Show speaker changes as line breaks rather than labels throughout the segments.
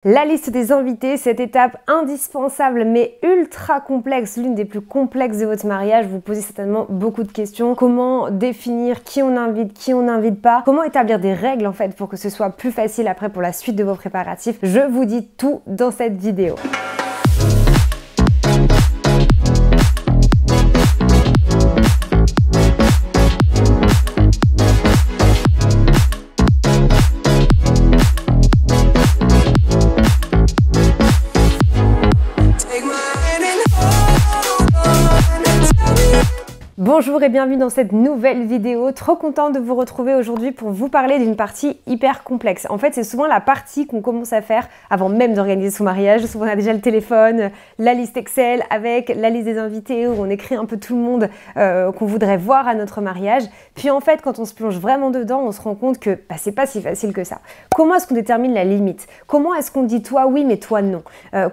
La liste des invités, cette étape indispensable mais ultra complexe, l'une des plus complexes de votre mariage. Vous posez certainement beaucoup de questions. Comment définir qui on n'invite pas? Comment établir des règles en fait pour que ce soit plus facile après pour la suite de vos préparatifs? Je vous dis tout dans cette vidéo. Bonjour et bienvenue dans cette nouvelle vidéo. Trop contente de vous retrouver aujourd'hui pour vous parler d'une partie hyper complexe. En fait, c'est souvent la partie qu'on commence à faire avant même d'organiser son mariage. Souvent, on a déjà le téléphone, la liste Excel avec la liste des invités où on écrit un peu tout le monde qu'on voudrait voir à notre mariage. Puis en fait, quand on se plonge vraiment dedans, on se rend compte que c'est pas si facile que ça. Comment est-ce qu'on détermine la limite? Comment est-ce qu'on dit toi oui mais toi non?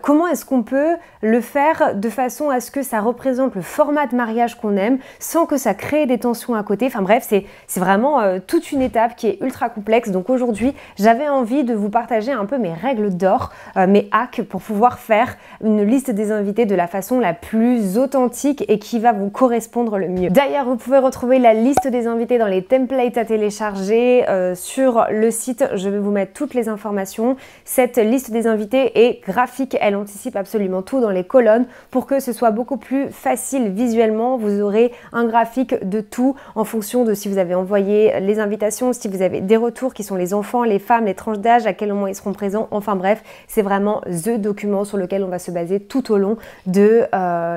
Comment est-ce qu'on peut le faire de façon à ce que ça représente le format de mariage qu'on aime sans que ça crée des tensions à côté. Enfin bref, c'est vraiment toute une étape qui est ultra complexe. Donc aujourd'hui, j'avais envie de vous partager un peu mes règles d'or, mes hacks pour pouvoir faire une liste des invités de la façon la plus authentique et qui va vous correspondre le mieux. D'ailleurs, vous pouvez retrouver la liste des invités dans les templates à télécharger sur le site. Je vais vous mettre toutes les informations. Cette liste des invités est graphique. Elle anticipe absolument tout dans les colonnes pour que ce soit beaucoup plus facile visuellement. Vous aurez un graphique de tout en fonction de si vous avez envoyé les invitations, si vous avez des retours qui sont les enfants, les femmes, les tranches d'âge, à quel moment ils seront présents. Enfin bref, c'est vraiment the document sur lequel on va se baser tout au long de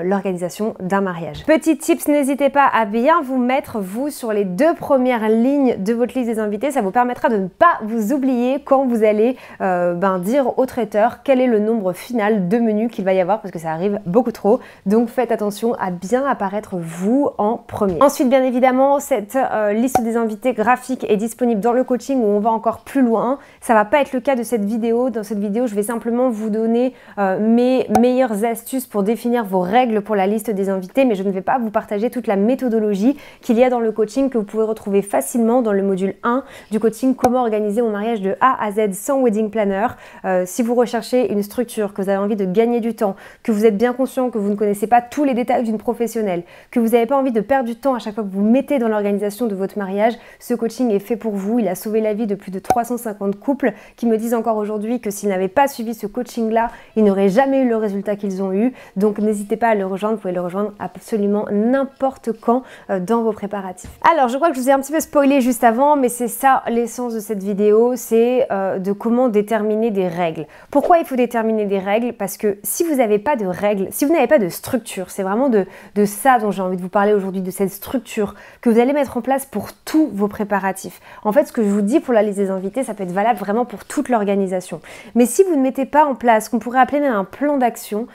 l'organisation d'un mariage. Petit tips, n'hésitez pas à bien vous mettre vous sur les deux premières lignes de votre liste des invités. Ça vous permettra de ne pas vous oublier quand vous allez dire au traiteur quel est le nombre final de menus qu'il va y avoir parce que ça arrive beaucoup trop. Donc faites attention à bien apparaître vous en premier. Ensuite, bien évidemment, cette liste des invités graphique est disponible dans le coaching où on va encore plus loin. Ça va pas être le cas de cette vidéo. Dans cette vidéo, je vais simplement vous donner mes meilleures astuces pour définir vos règles pour la liste des invités, mais je ne vais pas vous partager toute la méthodologie qu'il y a dans le coaching que vous pouvez retrouver facilement dans le module 1 du coaching Comment organiser mon mariage de A à Z sans wedding planner. Si vous recherchez une structure, que vous avez envie de gagner du temps, que vous êtes bien conscient que vous ne connaissez pas tous les détails d'une professionnelle, que vous n'avez pas envie de perdre du temps à chaque fois que vous mettez dans l'organisation de votre mariage, ce coaching est fait pour vous. Il a sauvé la vie de plus de 350 couples qui me disent encore aujourd'hui que s'ils n'avaient pas suivi ce coaching-là, ils n'auraient jamais eu le résultat qu'ils ont eu. Donc n'hésitez pas à le rejoindre, vous pouvez le rejoindre absolument n'importe quand dans vos préparatifs. Alors je crois que je vous ai un petit peu spoilé juste avant, mais c'est ça l'essence de cette vidéo, c'est de comment déterminer des règles. Pourquoi il faut déterminer des règles? Parce que si vous n'avez pas de règles, si vous n'avez pas de structure, c'est vraiment de ça dont j'ai envie de vous parler aujourd'hui, de cette structure que vous allez mettre en place pour tous vos préparatifs. En fait, ce que je vous dis pour la liste des invités, ça peut être valable vraiment pour toute l'organisation. Mais si vous ne mettez pas en place, qu'on pourrait appeler même un plan d'action,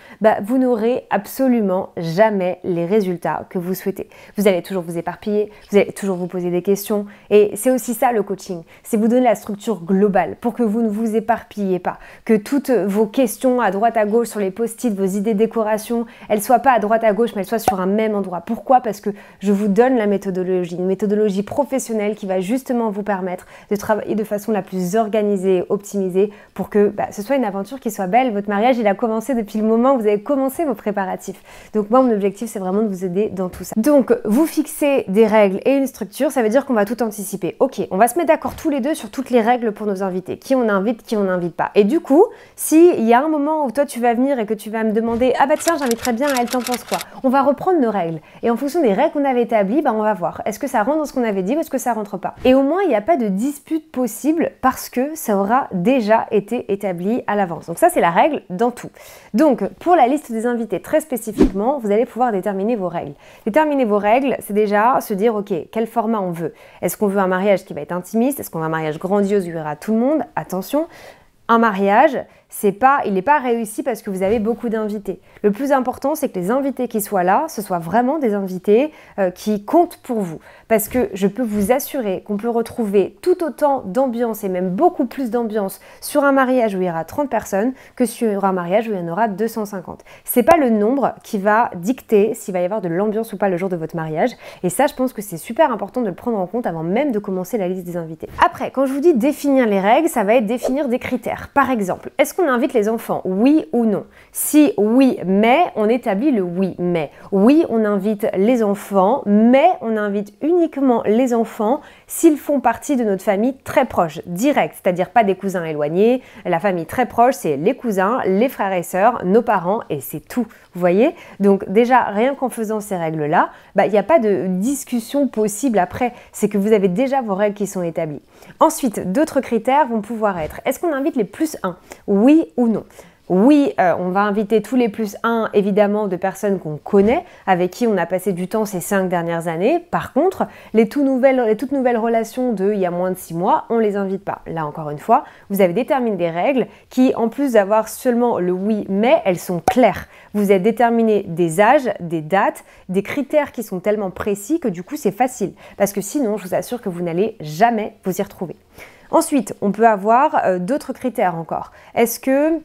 vous n'aurez absolument jamais les résultats que vous souhaitez. Vous allez toujours vous éparpiller, vous allez toujours vous poser des questions. Et c'est aussi ça le coaching, c'est vous donner la structure globale pour que vous ne vous éparpillez pas, que toutes vos questions à droite à gauche sur les post-it, vos idées de décoration, elles ne soient pas à droite à gauche, mais elles soient sur un même endroit. Pourquoi? Parce que je vous donne la méthodologie, une méthodologie professionnelle qui va justement vous permettre de travailler de façon la plus organisée et optimisée pour que ce soit une aventure qui soit belle. Votre mariage, il a commencé depuis le moment où vous avez commencé vos préparatifs. Donc moi, mon objectif, c'est vraiment de vous aider dans tout ça. Donc, vous fixez des règles et une structure, ça veut dire qu'on va tout anticiper. Ok, on va se mettre d'accord tous les deux sur toutes les règles pour nos invités. Qui on invite, qui on n'invite pas. Et du coup, s'il y a un moment où toi, tu vas venir et que tu vas me demander « Ah bah tiens, j'inviterais bien, elle t'en pense quoi ?» On va reprendre nos règles. Et en fonction des règles qu'on avait établies, on va voir. Est-ce que ça rentre dans ce qu'on avait dit ou est-ce que ça rentre pas? Et au moins, il n'y a pas de dispute possible parce que ça aura déjà été établi à l'avance. Donc ça, c'est la règle dans tout. Donc, pour la liste des invités, très spécifiquement, vous allez pouvoir déterminer vos règles. Déterminer vos règles, c'est déjà se dire, ok, quel format on veut? Est-ce qu'on veut un mariage qui va être intimiste? Est-ce qu'on veut un mariage grandiose où il y aura tout le monde? Attention, un mariage, il n'est pas réussi parce que vous avez beaucoup d'invités. Le plus important, c'est que les invités qui soient là, ce soient vraiment des invités qui comptent pour vous. Parce que je peux vous assurer qu'on peut retrouver tout autant d'ambiance et même beaucoup plus d'ambiance sur un mariage où il y aura 30 personnes que sur un mariage où il y en aura 250. C'est pas le nombre qui va dicter s'il va y avoir de l'ambiance ou pas le jour de votre mariage. Et ça, je pense que c'est super important de le prendre en compte avant même de commencer la liste des invités. Après, quand je vous dis définir les règles, ça va être définir des critères. Par exemple, est-ce qu'on qu'on invite les enfants? Oui ou non? Si oui, mais, on établit le oui, mais. Oui, on invite les enfants, mais on invite uniquement les enfants s'ils font partie de notre famille très proche, directe, c'est-à-dire pas des cousins éloignés. La famille très proche, c'est les cousins, les frères et sœurs, nos parents, et c'est tout. Vous voyez? Donc déjà, rien qu'en faisant ces règles-là, il n'y a pas de discussion possible après. C'est que vous avez déjà vos règles qui sont établies. Ensuite, d'autres critères vont pouvoir être, est-ce qu'on invite les plus 1? Oui ou non? Oui, on va inviter tous les plus 1, évidemment, de personnes qu'on connaît, avec qui on a passé du temps ces 5 dernières années. Par contre, les toutes nouvelles relations il y a moins de 6 mois, on ne les invite pas. Là, encore une fois, vous avez déterminé des règles qui, en plus d'avoir seulement le oui, mais, elles sont claires. Vous avez déterminé des âges, des dates, des critères qui sont tellement précis que du coup, c'est facile. Parce que sinon, je vous assure que vous n'allez jamais vous y retrouver. Ensuite, on peut avoir d'autres critères encore. Est-ce que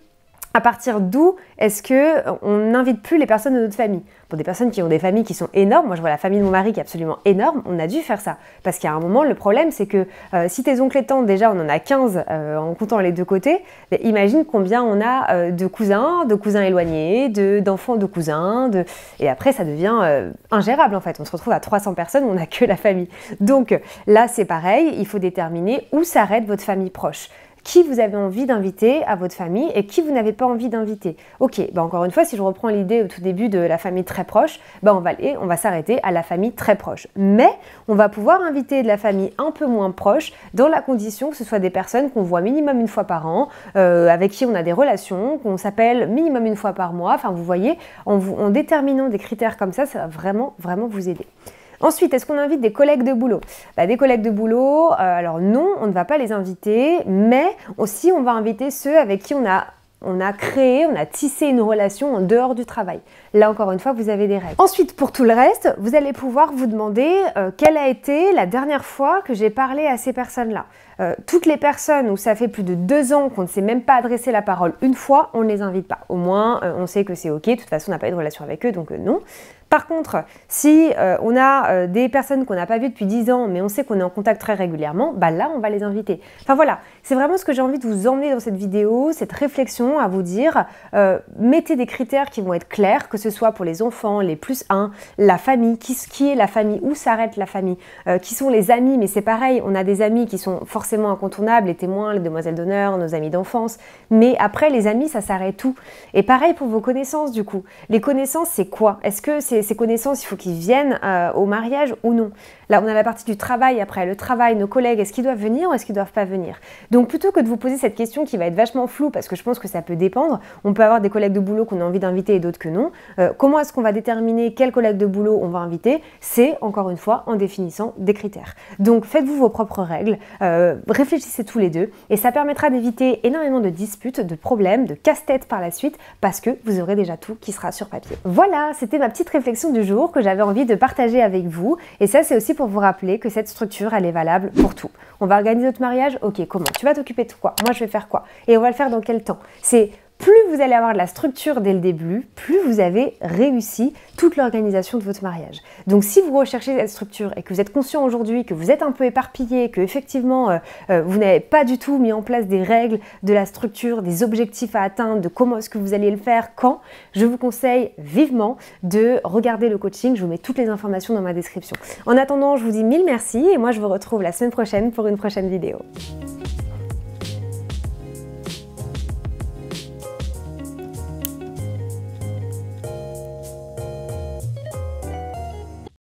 à partir d'où est-ce qu'on n'invite plus les personnes de notre famille? Pour des personnes qui ont des familles qui sont énormes, moi je vois la famille de mon mari qui est absolument énorme, on a dû faire ça. Parce qu'à un moment, le problème c'est que si tes oncles et tantes, déjà on en a 15 en comptant les deux côtés, imagine combien on a de cousins éloignés, d'enfants de cousins, et après ça devient ingérable en fait. On se retrouve à 300 personnes, on n'a que la famille. Donc là c'est pareil, il faut déterminer où s'arrête votre famille proche. Qui vous avez envie d'inviter à votre famille et qui vous n'avez pas envie d'inviter. Ok, encore une fois, si je reprends l'idée au tout début de la famille très proche, on va s'arrêter à la famille très proche. Mais on va pouvoir inviter de la famille un peu moins proche dans la condition que ce soit des personnes qu'on voit minimum une fois par an, avec qui on a des relations, qu'on s'appelle minimum une fois par mois. Enfin, vous voyez, en déterminant des critères comme ça va vraiment, vraiment vous aider. Ensuite, est-ce qu'on invite des collègues de boulot? Des collègues de boulot, alors non, on ne va pas les inviter, mais aussi on va inviter ceux avec qui on a tissé une relation en dehors du travail. Là, encore une fois, vous avez des règles. Ensuite, pour tout le reste, vous allez pouvoir vous demander quelle a été la dernière fois que j'ai parlé à ces personnes-là. Toutes les personnes où ça fait plus de 2 ans qu'on ne s'est même pas adressé la parole une fois, on ne les invite pas. Au moins, on sait que c'est ok, de toute façon, on n'a pas eu de relation avec eux, donc non. Par contre, si on a des personnes qu'on n'a pas vues depuis 10 ans, mais on sait qu'on est en contact très régulièrement, là, on va les inviter. Enfin voilà, c'est vraiment ce que j'ai envie de vous emmener dans cette vidéo, cette réflexion à vous dire, mettez des critères qui vont être clairs, que ce soit pour les enfants, les plus 1, la famille, qui est la famille, où s'arrête la famille, qui sont les amis, mais c'est pareil, on a des amis qui sont forcément incontournables, les témoins, les demoiselles d'honneur, nos amis d'enfance, mais après les amis, ça s'arrête où? Et pareil pour vos connaissances du coup. Les connaissances, c'est quoi? Est-ce que ces connaissances, il faut qu'ils viennent au mariage ou non? Là, on a la partie du travail après. Le travail, nos collègues, est-ce qu'ils doivent venir ou est-ce qu'ils ne doivent pas venir? Donc, plutôt que de vous poser cette question qui va être vachement floue, parce que je pense que ça peut dépendre, on peut avoir des collègues de boulot qu'on a envie d'inviter et d'autres que non. Comment est-ce qu'on va déterminer quel collègue de boulot on va inviter? C'est, encore une fois, en définissant des critères. Donc, faites-vous vos propres règles, réfléchissez tous les deux, et ça permettra d'éviter énormément de disputes, de problèmes, de casse-tête par la suite, parce que vous aurez déjà tout qui sera sur papier. Voilà, c'était ma petite réflexion du jour que j'avais envie de partager avec vous, et ça, c'est aussi pour vous rappeler que cette structure, elle est valable pour tout. On va organiser notre mariage, ok, comment? Tu vas t'occuper de quoi? Moi, je vais faire quoi? Et on va le faire dans quel temps? C'est plus vous allez avoir de la structure dès le début, plus vous avez réussi toute l'organisation de votre mariage. Donc si vous recherchez cette structure et que vous êtes conscient aujourd'hui que vous êtes un peu éparpillé, que effectivement vous n'avez pas du tout mis en place des règles, de la structure, des objectifs à atteindre, de comment est-ce que vous allez le faire, quand, je vous conseille vivement de regarder le coaching. Je vous mets toutes les informations dans ma description. En attendant, je vous dis mille merci et moi je vous retrouve la semaine prochaine pour une prochaine vidéo.